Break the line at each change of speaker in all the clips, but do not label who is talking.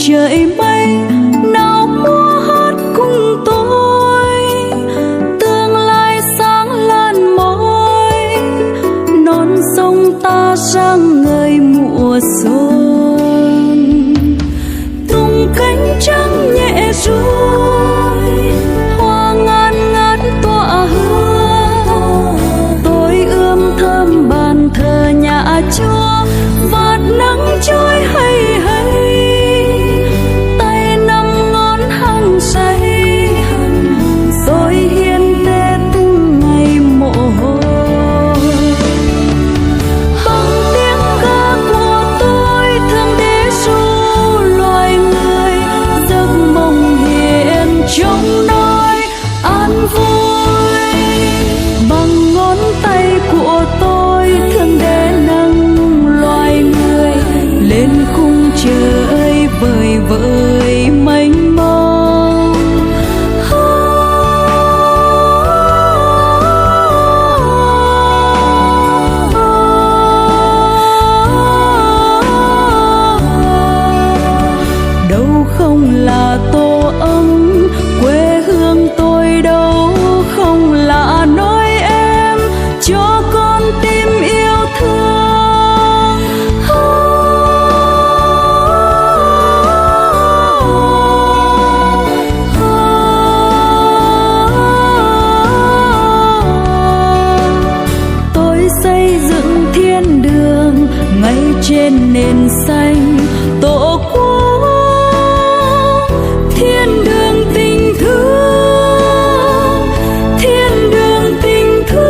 trời mây nào múa hát cùng tôi, tương lai sáng lan mỏi non sông ta sang ngời mùa xuân. Tung cánh trắng nhẹ trôi, hoa ngàn ngát tỏa hương, tôi ươm thơm bàn thờ nhà Chúa, vạt nắng trôi hay hay, tay năm ngón hăng say, tôi hiên tế từng ngày mồ hôi. Bằng tiếng ca của tôi thương đế ru loài người, giấc mộng hiện trong nói an vui. Bằng ngón tay của tôi thương đế nâng loài người lên khung trời vời vợi mênh mông. Đâu không là tổ ấm quê hương tôi, đâu không là nói em cho con tim yêu thương. Tôi xây dựng thiên đường ngay trên nền xanh tổ quốc, thiên đường tình thương, thiên đường tình thương.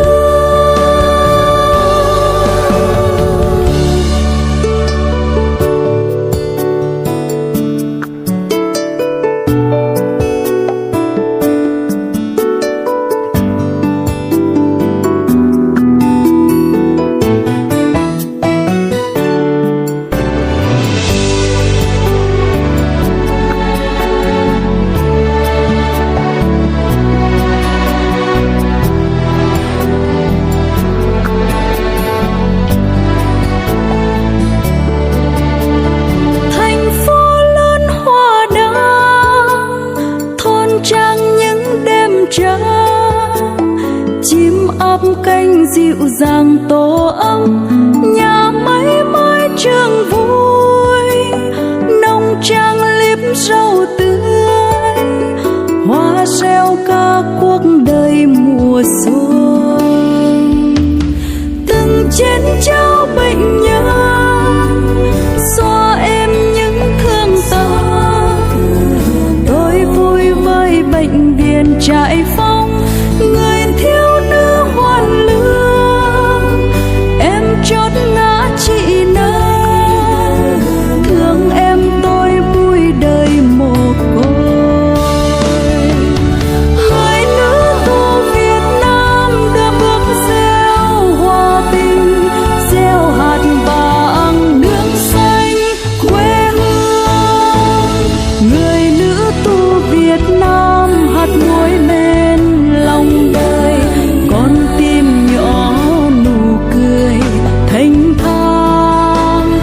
Thành phố lớn hoa đăng, thôn trang những đêm trăng, chim ấp cánh dịu dàng tổ ấm, nhà máy mái trường vui, nông trang liếp rau tươi, hoa reo ca cuộc đời mùa xuân. Từng chén cháo bệnh nhân xoa em những thương tâm, tôi vui với bệnh viện trại phong, người thiếu nữ hoàn lương, em chót ngã chị nâng, thương em tôi vui đời mồ côi. Hai nữ tu Việt Nam đưa bước gieo hòa bình, gieo hạt vàng nương xanh quê hương. Người nữ tu Việt Nam hạt muối men lòng đời, con tim nhỏ nụ cười thanh thang.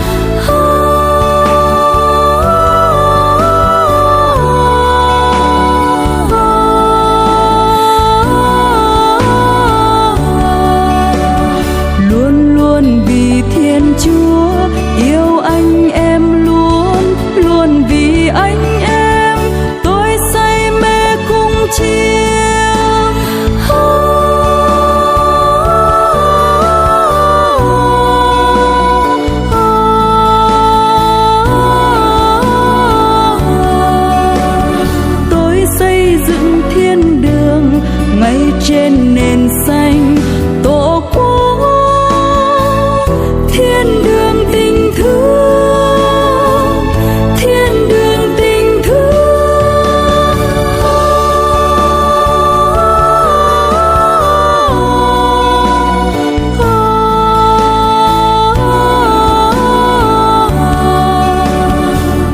Luôn luôn vì Thiên Chúa yêu anh em, luôn luôn vì anh em tôi say mê cung chiêm. Tôi xây dựng thiên đường ngay trên nền xanh tổ quốc, thiên đường tình thương, thiên đường tình thương.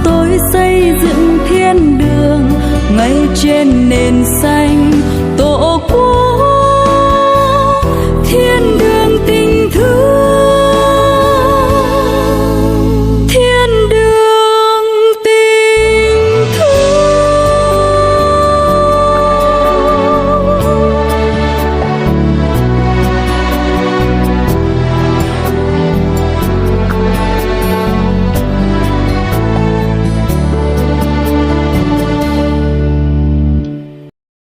Tôi xây dựng thiên đường ngay trên nền xanh